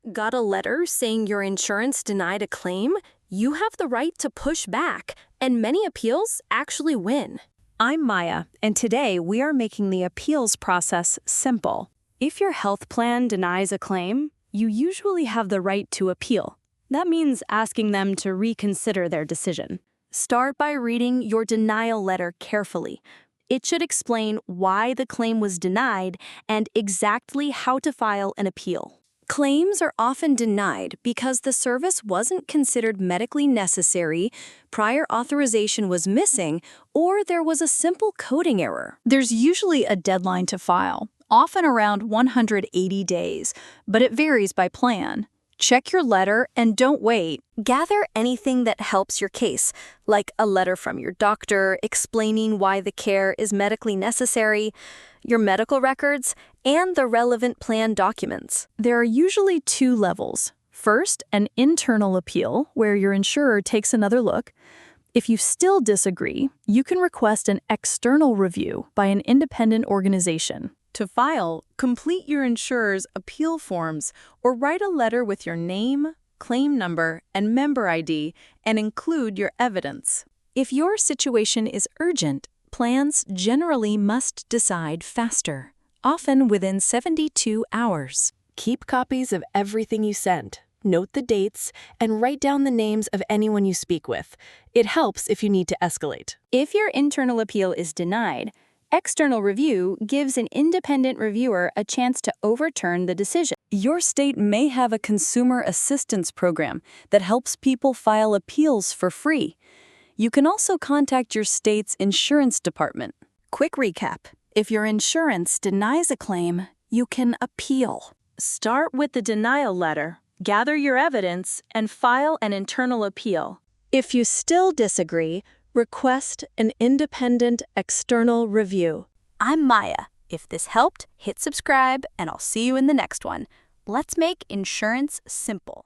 Got a letter saying your insurance denied a claim? You have the right to push back, and many appeals actually win. I'm Maya, and today we are making the appeals process simple. If your health plan denies a claim, you usually have the right to appeal. That means asking them to reconsider their decision. Start by reading your denial letter carefully. It should explain why the claim was denied and exactly how to file an appeal. Claims are often denied because the service wasn't considered medically necessary, prior authorization was missing, or there was a simple coding error. There's usually a deadline to file, often around 180 days, but it varies by plan. Check your letter and don't wait. Gather anything that helps your case, like a letter from your doctor explaining why the care is medically necessary, your medical records, and the relevant plan documents. There are usually two levels. First, an internal appeal, where your insurer takes another look. If you still disagree, you can request an external review by an independent organization. To file, complete your insurer's appeal forms or write a letter with your name, claim number, and member ID and include your evidence. If your situation is urgent, plans generally must decide faster, often within 72 hours. Keep copies of everything you send. Note the dates and write down the names of anyone you speak with. It helps if you need to escalate. If your internal appeal is denied, external review gives an independent reviewer a chance to overturn the decision. Your state may have a consumer assistance program that helps people file appeals for free. You can also contact your state's insurance department. Quick recap. If your insurance denies a claim, you can appeal. Start with the denial letter, gather your evidence, and file an internal appeal. If you still disagree, request an independent external review. I'm Maya. If this helped, hit subscribe, and I'll see you in the next one. Let's make insurance simple.